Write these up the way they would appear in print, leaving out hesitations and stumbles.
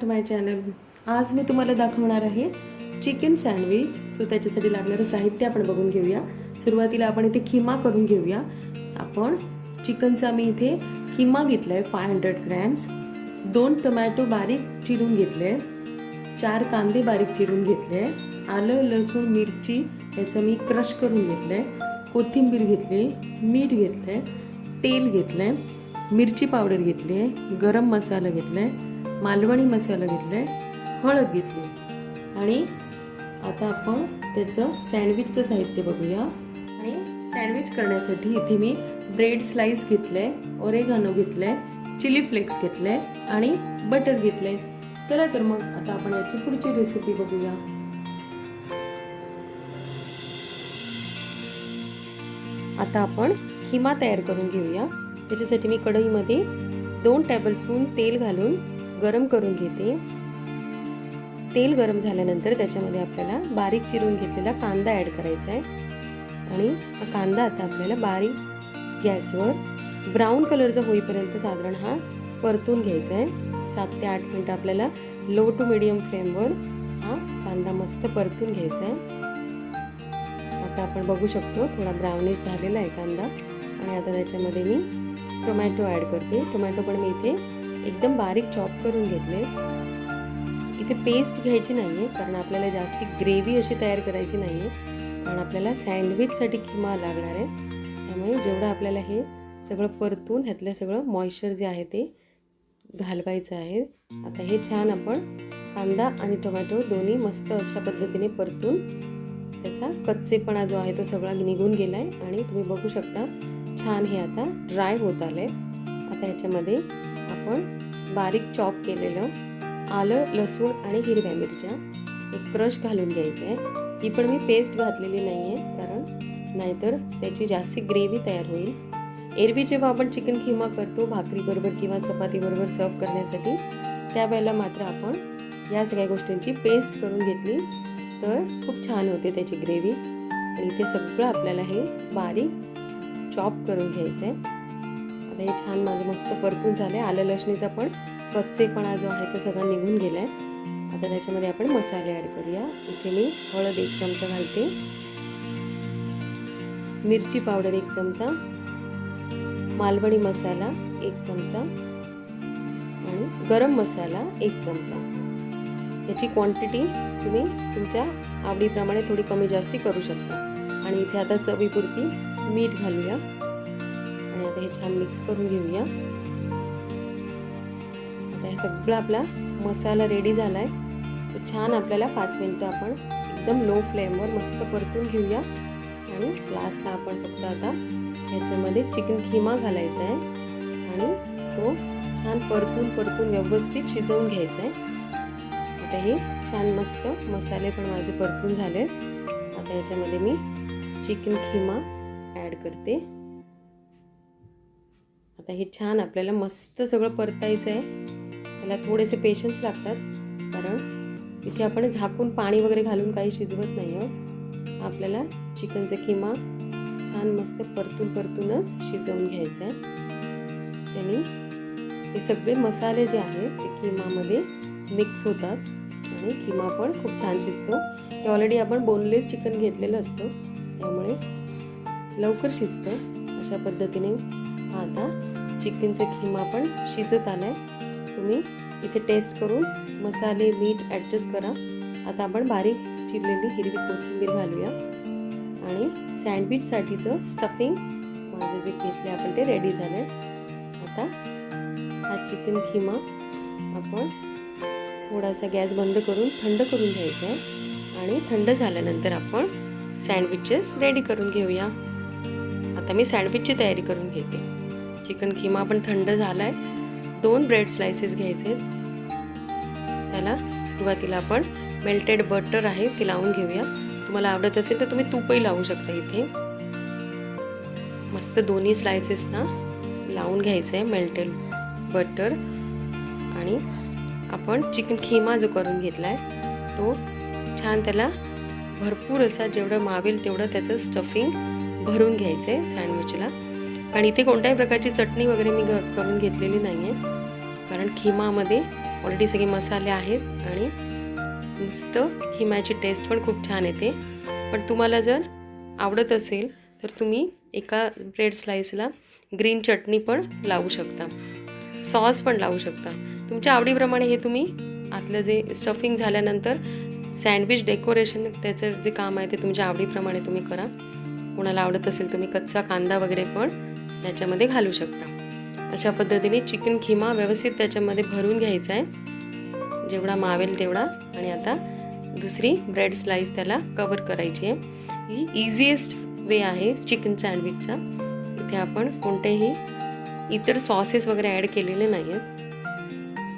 To my channel. आज मी तुम्हाला दाखवणार आहे चिकन सँडविच। सो त्याच्यासाठी लागणारं साहित्य आपण बघून घेऊया। सुरुवातीला आपण इथे खिमा करून घेऊया। आपण चिकनचा मी इथे खिमा घेतलाय 500 ग्रॅम्स, 2 टोमॅटो बारीक चिरून घेतले, 4 कांदे बारीक चिरून घेतले, आलं लसूण मिरची याचं मी क्रश करून घेतले, कोथिंबीर घेतली, मीठ घेतले, तेल घेतले, मिरची पावडर घेतली, गरम मसाला घेतलाय, मालवणी मसाला घेतलाय, हळद घेतली। आणि आता आपण त्याचं सँडविचचं साहित्य बघूया। आणि सँडविच करण्यासाठी इथे मी ब्रेड स्लाइस घेतले, ओरेगानो घेतले, चिली फ्लेक्स घेतले आणि बटर घेतले। चला तर मग आता आपण याची पुढची रेसिपी बघूया। आता आपण खिमा तयार करून घेऊया। त्याच्यासाठी मी कढईमध्ये 2 टेबलस्पून तेल घालून गरम करून घेते। तेल गरम झाल्यानंतर त्याच्यामध्ये आपल्याला बारीक चिरून घेतलेला कांदा ॲड करायचा आहे आणि हा कांदा आता आपल्याला बारीक गॅसवर ब्राऊन कलरचा होईपर्यंत साधारण हा परतून घ्यायचा आहे। 7 ते 8 मिनिटं आपल्याला लो टू मीडियम फ्लेमवर हा कांदा मस्त परतून घ्यायचा आहे। आता आपण बघू शकतो थोडा ब्राउनिश झालेला आहे कांदा। आणि आता त्याच्यामध्ये मी टोमॅटो ॲड करते। टोमॅटो पण मी इथे एकदम बारीक चॉप करून घेतले। इथे पेस्ट घ्यायची नाही आहे कारण आपल्याला जास्ती ग्रेव्ही अशी तयार करायची नाही आहे, कारण आपल्याला सँडविचसाठी खिमा लागणार आहे। त्यामुळे जेवढं आपल्याला हे सगळं परतून ह्यातलं सगळं मॉइश्चर जे आहे ते घालवायचं आहे। आता हे छान आपण कांदा आणि टोमॅटो दोन्ही मस्त अशा पद्धतीने परतून त्याचा कच्चेपणा जो आहे तो सगळा निघून गेला आहे आणि तुम्ही बघू शकता छान हे आता ड्राय होत आले। आता ह्याच्यामध्ये आपण बारीक चॉप केलेलं आलं लसूण आणि हिरव्या मिरच्या एक क्रश घालून घ्यायचं आहे। ही पण मी पेस्ट घातलेली नाही आहे कारण नाहीतर त्याची जास्ती ग्रेव्ही तयार होईल। एरवी जेव्हा आपण चिकन खिमा करतो भाकरीबरोबर किंवा चपातीबरोबर सर्व करण्यासाठी, त्यावेळेला मात्र आपण या सगळ्या गोष्टींची पेस्ट करून घेतली तर खूप छान होते त्याची ग्रेव्ही। आणि इथे सगळं आपल्याला हे बारीक चॉप करून घ्यायचं आहे। आता हे छान माझं मस्त परतून झालं आहे। आलं लसणीचा पण कच्चेपणा जो आहे तो सगळा निघून गेला आहे। आता त्याच्यामध्ये आपण मसाले ॲड करूया। इथे मी हळद 1 चमचा घालते, मिरची पावडर 1 चमचा, मालवणी मसाला 1 चमचा आणि गरम मसाला 1 चमचा। याची क्वांटिटी तुम्ही तुमच्या आवडीप्रमाणे थोडी कमी जास्ती करू शकता। आणि इथे आता चवीपुरती मीठ घालूया आणि आता हे छान मिक्स करून घेऊया। आता हे सगळं आपला मसाला रेडी झाला आहे। तो छान आपल्याला 5 मिनिटं आपण एकदम लो फ्लेमवर मस्त परतून घेऊया। आणि लास्टला आपण फक्त आता ह्याच्यामध्ये चिकन खिमा घालायचा आहे आणि तो छान परतून व्यवस्थित शिजवून घ्यायचा आहे। आता हे छान मस्त मसाले पण माझे परतून झाले। आता याच्यामध्ये मी चिकन खिमा ॲड करते। आता हे छान आपल्याला मस्त सगळं परतायचं आहे। त्याला थोडेसे पेशन्स लागतात कारण इथे आपण झाकून पाणी वगैरे घालून काही शिजवत नाही आहोत। आपल्याला चिकनचा खिमा छान मस्त परतूनच शिजवून घ्यायचं आहे। त्यांनी हे सगळे मसाले जे आहेत ते खिमामध्ये मिक्स होतात आणि खिमा पण खूप छान शिजतो। हे ऑलरेडी आपण बोनलेस चिकन घेतलेलं असतं त्यामुळे लवकर शिजतं। अशा पद्धतीने आता चिकनचा खिमा पण शिजत आलाय। तुम्ही इथे टेस्ट करून मसाले मीठ ॲडजस्ट करा। आता आपण बारीक चिरलेली हिरवी कोथिंबीर घालूया आणि सँडविचसाठीचं स्टफिंग माझं जे घेतले आपण ते रेडी झालंय। आता हा चिकन खिमा आपण थोडासा गॅस बंद करून थंड करून घ्यायचा आहे आणि थंड झाल्यानंतर आपण सँडविचेस रेडी करून घेऊया। आता मी सँडविचची तयारी करून घेते। चिकन खिमा पण थंड झाला आहे। 2 ब्रेड स्लाइसेस घ्यायचे, त्याला सुरुवातीला आपण मेल्टेड बटर आहे ते लावून घेऊया। तुम्हाला आवडत असेल तर तुम्ही तूपही लावू शकता। इथे मस्त दोन्ही स्लाइसेसना लावून घ्यायचं आहे मेल्टेड बटर। आणि आपण चिकन खिमा जो करून घेतला आहे तो छान त्याला भरपूर असा जेवढं मावेल तेवढं त्याचं स्टफिंग भरून घ्यायचं आहे सँडविचला। पण इथे कोणत्याही प्रकारची चटणी वगैरे मी करून घेतलेली नाही आहे। कारण खिमामध्ये ऑलरेडी सगळे मसाले आहेत आणि नुसतं खिम्याची टेस्ट पण खूप छान येते. पण तुम्हाला जर आवडत असेल तर तुम्ही एका ब्रेड स्लाइसला ग्रीन चटणी पण लावू शकता, सॉस पण लावू शकता. तुमच्या आवडीप्रमाणे हे तुम्ही आतलं जे स्टफिंग झाल्यानंतर सँडविच डेकोरेशन त्याचं जे काम आहे ते तुमच्या आवडीप्रमाणे तुम्ही करा. कोणाला आवडत असेल तुम्ही कच्चा कांदा वगैरे पण याच्यामध्ये घालू शकता. अशा पद्धतीने चिकन खिमा व्यवस्थित त्याच्यामध्ये भरून घ्यायचा आहे, जेवढा मावेल तेवढा. आणि आता दुसरी ब्रेड स्लाइस त्याला कवर करायची आहे. ही इझिएस्ट वे आहे चिकन सँडविचचा. इथे आपण कोणतेही इतर सॉसेस वगैरे ॲड केलेले नाही आहेत.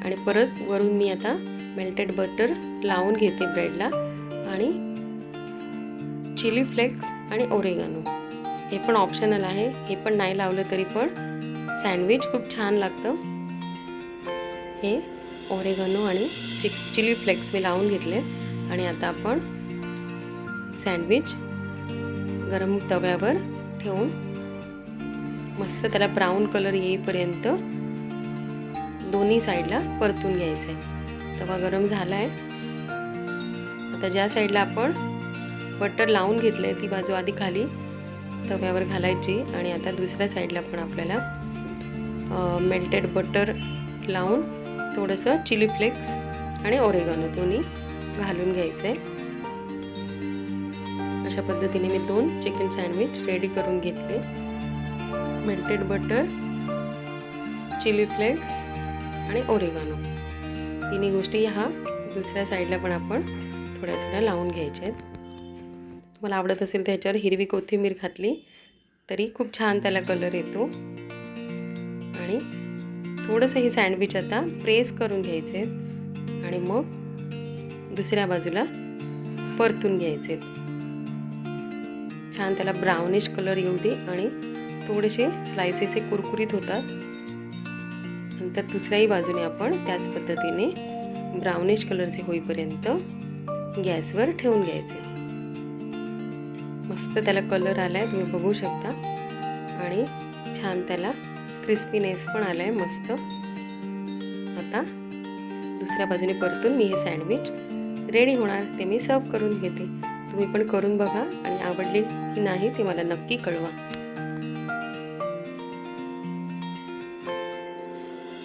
आणि परत वरून मी आता मेल्टेड बटर लावून घेते ब्रेडला आणि चिली फ्लेक्स आणि ओरेगानो हे पण ऑप्शनल आहे. हे पण नाही लावलं तरी पण सँडविच खूप छान लागतं. हे ओरेगानो आणि चिली फ्लेक्स मी लावून घेतले. आणि आता आपण सँडविच गरम तव्यावर ठेवून मस्त त्याला ब्राऊन कलर येईपर्यंत दोन्ही साईडला परतून घ्यायचं आहे. तवा गरम झाला आहे. आता ज्या साईडला आपण बटर लावून घेतलं आहे ती बाजू आधी खाली तव्यावर घालायची. आणि आता दुसऱ्या साईडला पण आपल्याला मेल्टेड बटर लावून थोडंसं चिली फ्लेक्स आणि ओरेगानो दोन्ही घालून घ्यायचं आहे. अशा पद्धतीने मी 2 चिकन सँडविच रेडी करून घेतले. मेल्टेड बटर, चिली फ्लेक्स आणि ओरेगानो तिन्ही गोष्टी ह्या दुसऱ्या साईडला पण आपण थोड्या थोड्या लावून घ्यायच्या आहेत. तुम्हाला आवडत असेल तर ह्याच्यावर हिरवी कोथिंबीर घातली तरी खूप छान त्याला कलर येतो. आणि थोडंसं हे सँडविच आता प्रेस करून घ्यायचे आहेत आणि मग दुसऱ्या बाजूला परतून घ्यायचे. छान त्याला ब्राउनिश कलर येऊ दे आणि थोडेसे स्लायसेस हे कुरकुरीत होतात. नंतर दुसऱ्याही बाजूने आपण त्याच पद्धतीने ब्राउनिश कलरचे होईपर्यंत गॅसवर ठेवून घ्यायचे. मस्त त्याला कलर आला आहे, तुम्ही बघू शकता. आणि छान त्याला क्रिस्पीनेस पण आला आहे मस्त. आता दुसऱ्या बाजूने परतून मी हे सँडविच रेडी होणार ते मी सर्व करून घेते. तुम्ही पण करून बघा आणि आवडले की नाही ते मला नक्की कळवा.